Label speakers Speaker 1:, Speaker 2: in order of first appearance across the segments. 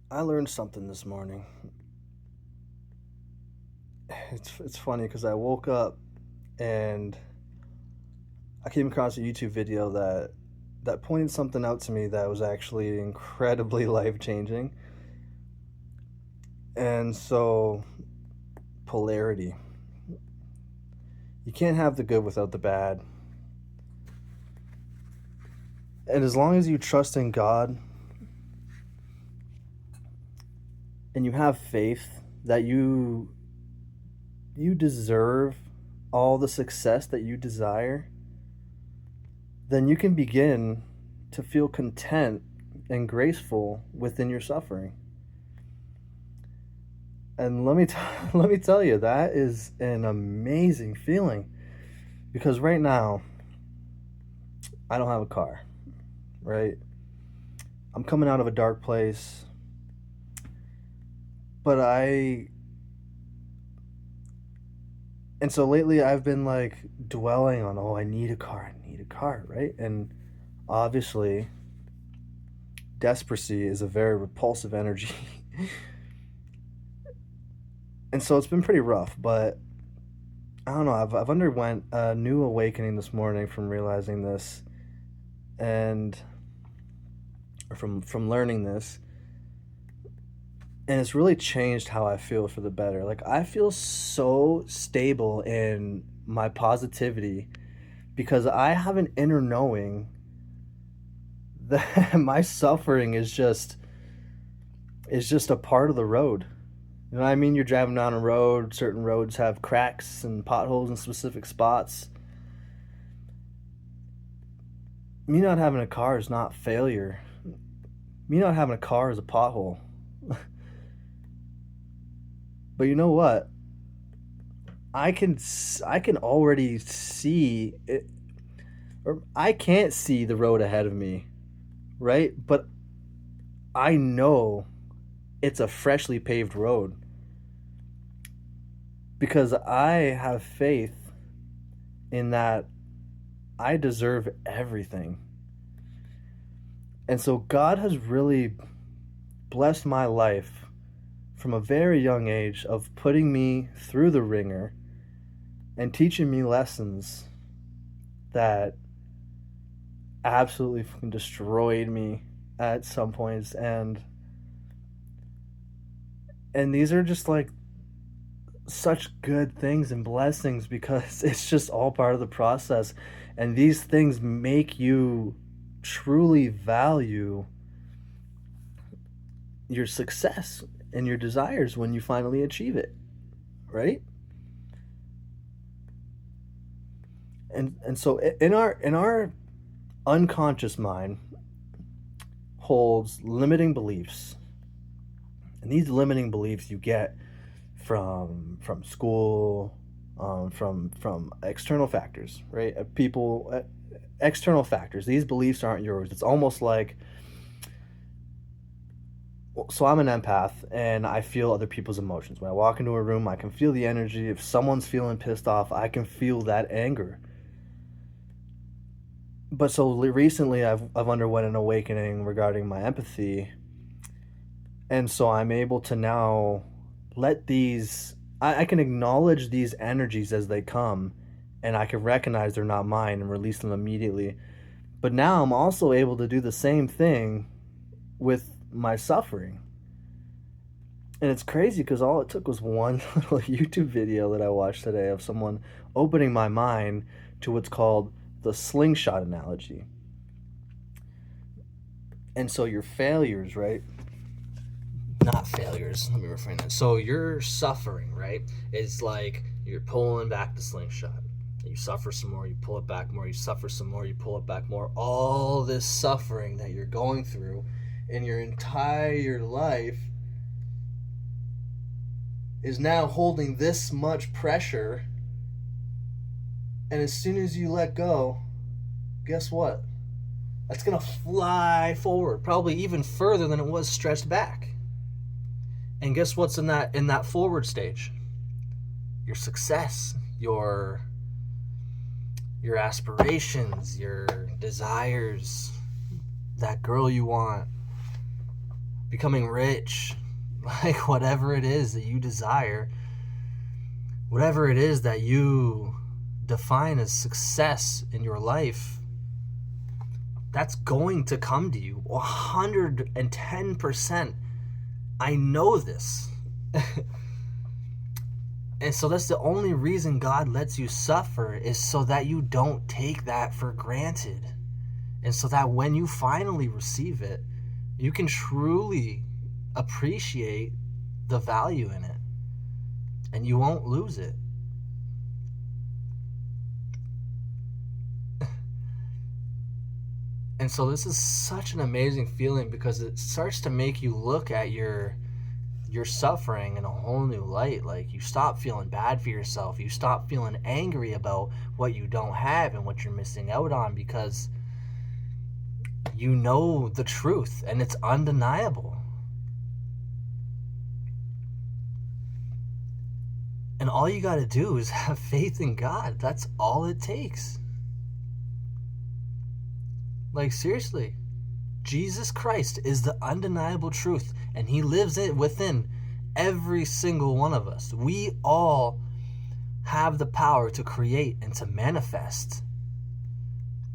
Speaker 1: I learned something this morning. It's funny because I woke up and I came across a YouTube video that pointed something out to me that was actually incredibly life changing. And so, polarity. You can't have the good without the bad. And as long as you trust in God and you have faith that you deserve all the success that you desire, then you can begin to feel content and graceful within your suffering. And let me tell you, that is an amazing feeling because right now I don't have a car, right? I'm coming out of a dark place, but I and so lately I've been like dwelling on, oh, I need a car, right? And obviously desperacy is a very repulsive energy. And so it's been pretty rough, but I don't know. I've underwent a new awakening this morning from realizing this, and or from learning this, and it's really changed how I feel for the better. Like I feel so stable in my positivity because I have an inner knowing that my suffering is just a part of the road. You know what I mean? You're driving down a road, certain roads have cracks and potholes in specific spots. Me not having a car is not failure. Me not having a car is a pothole. But you know what? I can already see it, or I can't see the road ahead of me, right? But I know it's a freshly paved road because I have faith in that I deserve everything. And so God has really blessed my life from a very young age of putting me through the ringer and teaching me lessons that absolutely fucking destroyed me at some points, and these are just like such good things and blessings because it's just all part of the process, and these things make you truly value your success and your desires when you finally achieve it, right? And so in our unconscious mind holds limiting beliefs, and these limiting beliefs you get from school, from external factors, right? People, external factors. These beliefs aren't yours. It's almost like, so I'm an empath and I feel other people's emotions. When I walk into a room, I can feel the energy. If someone's feeling pissed off, I can feel that anger. But so recently, I've underwent an awakening regarding my empathy, and so I'm able to now let these. I can acknowledge these energies as they come, and I can recognize they're not mine and release them immediately. But now I'm also able to do the same thing with my suffering. And it's crazy because all it took was one little YouTube video that I watched today of someone opening my mind to what's called the slingshot analogy. And so your failures, right? Not failures, let me reframe that. So your suffering, right, is like you're pulling back the slingshot. You suffer some more, you pull it back more, you suffer some more, you pull it back more. All this suffering that you're going through in your entire life is now holding this much pressure. And as soon as you let go, guess what? That's gonna fly forward, probably even further than it was stretched back. And guess what's in that forward stage? Your success, your aspirations, your desires, that girl you want, becoming rich, like whatever it is that you desire, whatever it is that you define as success in your life, that's going to come to you 110%. I know this. And so that's the only reason God lets you suffer, is so that you don't take that for granted. And so that when you finally receive it, you can truly appreciate the value in it. And you won't lose it. And so this is such an amazing feeling, because it starts to make you look at your suffering in a whole new light. Like, you stop feeling bad for yourself. You stop feeling angry about what you don't have and what you're missing out on, because you know the truth and it's undeniable. And all you got to do is have faith in God. That's all it takes. Like, seriously, Jesus Christ is the undeniable truth, and he lives within every single one of us. We all have the power to create and to manifest.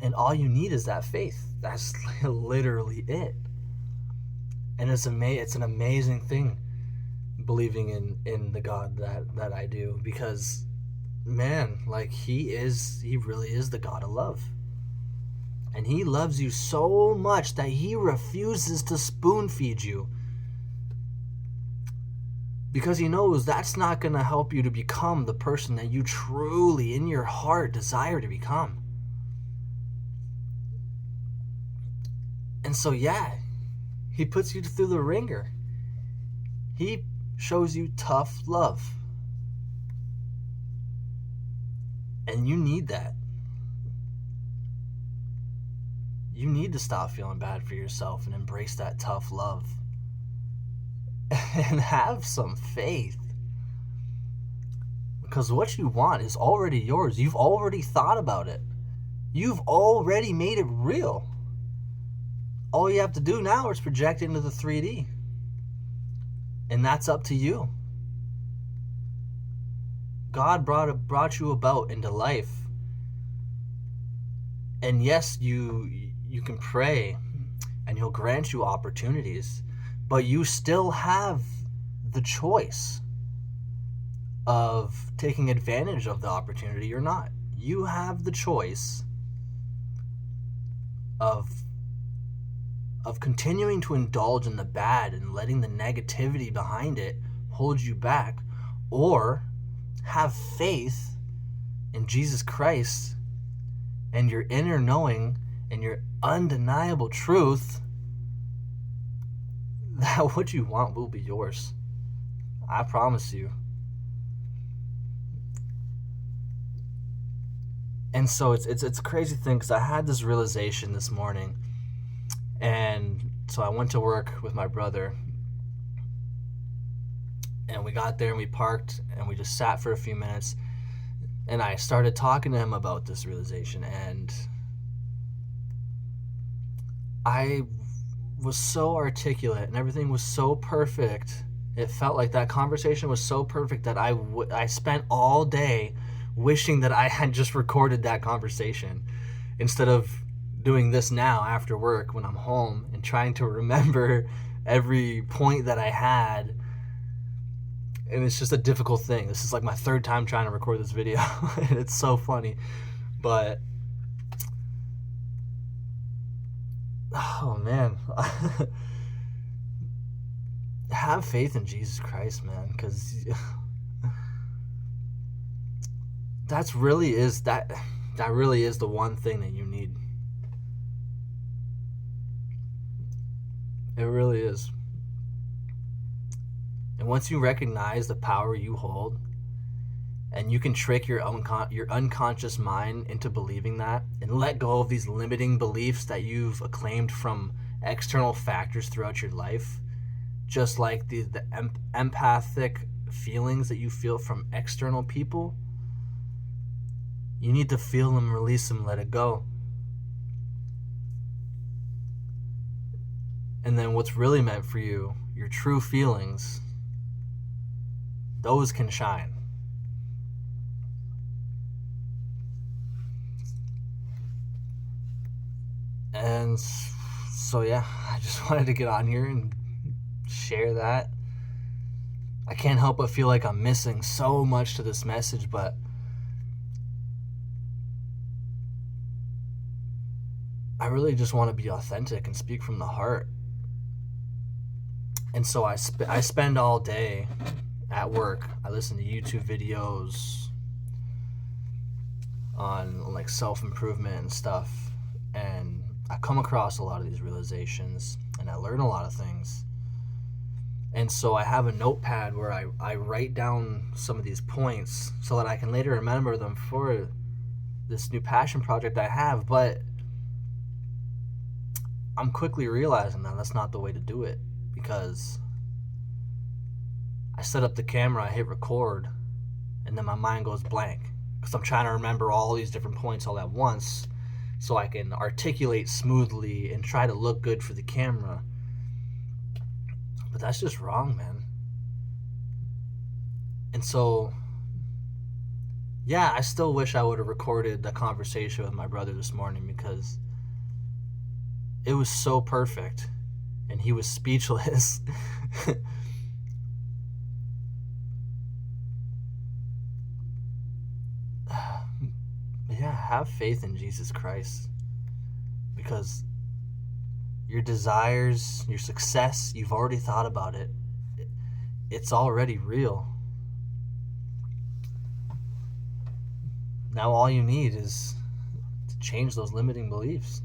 Speaker 1: And all you need is that faith. That's literally it. And it's an amazing thing, believing in the God that I do, because, man, like, he really is the God of love. And he loves you so much that he refuses to spoon feed you, because he knows that's not going to help you to become the person that you truly, in your heart, desire to become. And so, yeah, he puts you through the ringer. He shows you tough love. And you need that. You need to stop feeling bad for yourself and embrace that tough love. And have some faith. Because what you want is already yours. You've already thought about it. You've already made it real. All you have to do now is project into the 3D. And that's up to you. God brought you about into life. And yes, you can pray and he'll grant you opportunities, but you still have the choice of taking advantage of the opportunity or not. You have the choice of continuing to indulge in the bad and letting the negativity behind it hold you back, or have faith in Jesus Christ and your inner knowing and your undeniable truth that what you want will be yours. I promise you. And so it's a crazy thing, because I had this realization this morning. And so I went to work with my brother, and we got there and we parked and we just sat for a few minutes, and I started talking to him about this realization, and I was so articulate and everything was so perfect. It felt like that conversation was so perfect that I spent all day wishing that I had just recorded that conversation, instead of doing this now after work when I'm home and trying to remember every point that I had. And it's just a difficult thing. This is like my third time trying to record this video. And it's so funny. But oh man. Have faith in Jesus Christ, man, because that really is the one thing that you need. It really is. And once you recognize the power you hold, and you can trick your unconscious mind into believing that, and let go of these limiting beliefs that you've acclaimed from external factors throughout your life, just like the empathic feelings that you feel from external people, you need to feel them, release them, let it go. And then what's really meant for you, your true feelings, those can shine. And so, yeah, I just wanted to get on here and share that. I can't help but feel like I'm missing so much to this message, but I really just want to be authentic and speak from the heart. And so I spend all day at work. I listen to YouTube videos on like self-improvement and stuff, and I come across a lot of these realizations and I learn a lot of things. And so I have a notepad where I write down some of these points so that I can later remember them for this new passion project I have. But I'm quickly realizing that that's not the way to do it, because I set up the camera, I hit record, and then my mind goes blank because I'm trying to remember all these different points all at once so I can articulate smoothly and try to look good for the camera. But that's just wrong, man. And so, yeah, I still wish I would have recorded the conversation with my brother this morning, because it was so perfect and he was speechless. Yeah, have faith in Jesus Christ, because your desires, your success, you've already thought about it. It's already real. Now all you need is to change those limiting beliefs.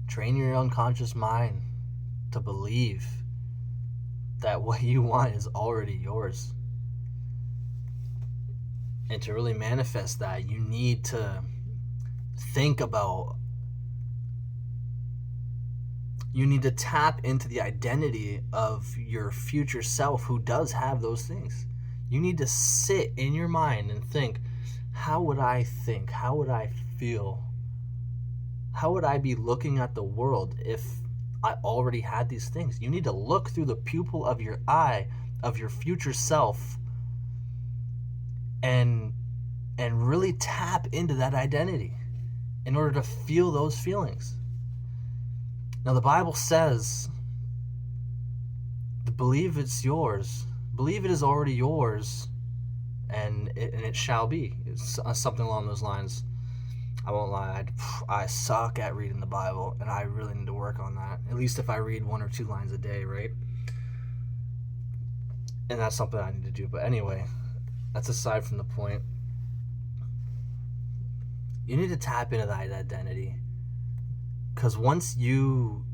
Speaker 1: Train your unconscious mind to believe that what you want is already yours. And to really manifest that, you need to think about, you need to tap into the identity of your future self who does have those things. You need to sit in your mind and think, how would I think? How would I feel? How would I be looking at the world if I already had these things? You need to look through the pupil of your eye of your future self and really tap into that identity in order to feel those feelings. Now the Bible says, believe it's yours. Believe it is already yours, and it shall be. It's something along those lines. I won't lie, I suck at reading the Bible, and I really need to work on that. At least if I read 1 or 2 lines a day, right? And that's something I need to do. But anyway, that's aside from the point. You need to tap into that identity, because once you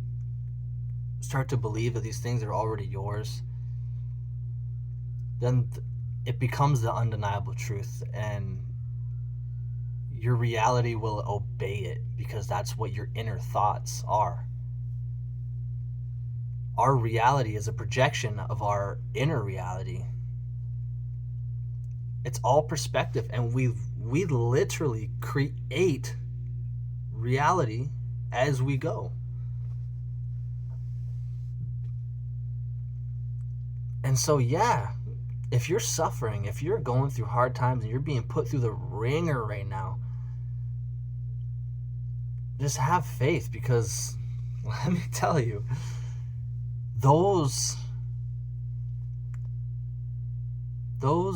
Speaker 1: start to believe that these things are already yours, then it becomes the undeniable truth, and your reality will obey it, because that's what your inner thoughts are. Our reality is a projection of our inner reality. It's all perspective, and we literally create reality as we go. And so, yeah, if you're suffering, if you're going through hard times and you're being put through the ringer right now, just have faith, because let me tell you, those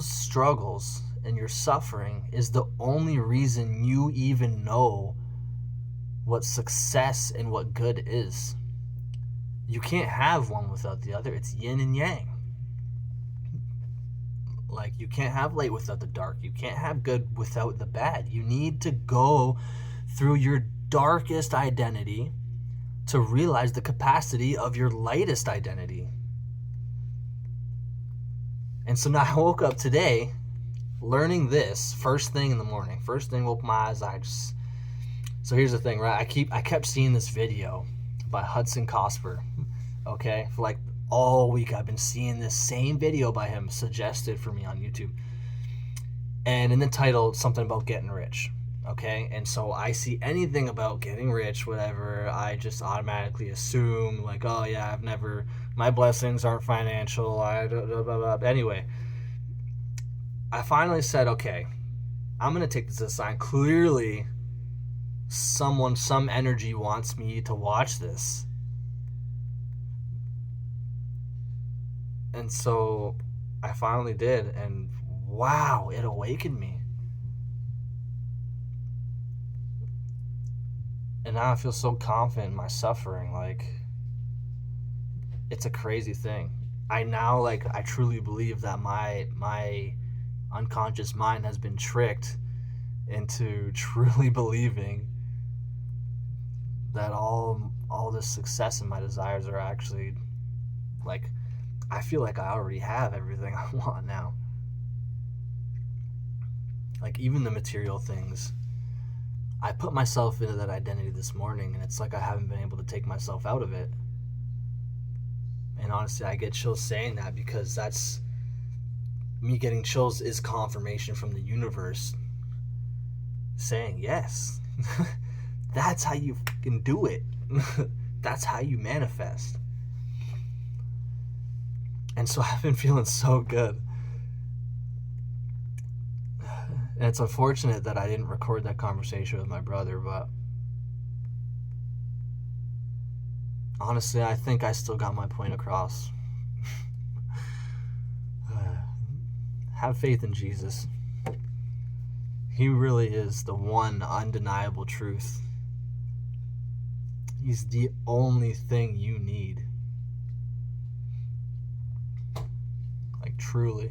Speaker 1: struggles and your suffering is the only reason you even know what success and what good is. You can't have one without the other. It's yin and yang. Like, you can't have light without the dark. You can't have good without the bad. You need to go through your darkest identity to realize the capacity of your lightest identity. And so now I woke up today learning this first thing in the morning. First thing, open my eyes, so here's the thing, right? I kept seeing this video by Hudson Cosper, okay? For like all week I've been seeing this same video by him suggested for me on YouTube. And in the title, something about getting rich. Okay, and so I see anything about getting rich, whatever, I just automatically assume, like, oh yeah, my blessings aren't financial. Blah, blah, blah, blah. Anyway, I finally said, okay, I'm gonna take this as a sign. Clearly, some energy wants me to watch this, and so I finally did, and wow, it awakened me. And now I feel so confident in my suffering. Like, it's a crazy thing. I truly believe that my unconscious mind has been tricked into truly believing that all this success and my desires are actually, like, I feel like I already have everything I want now. Like, even the material things. I put myself into that identity this morning, and it's like I haven't been able to take myself out of it. And honestly, I get chills saying that, because that's me getting chills is confirmation from the universe saying yes. That's how you can do it. That's how you manifest. And so I've been feeling so good. And it's unfortunate that I didn't record that conversation with my brother, but honestly, I think I still got my point across. Have faith in Jesus. He really is the one undeniable truth. He's the only thing you need. Like, truly.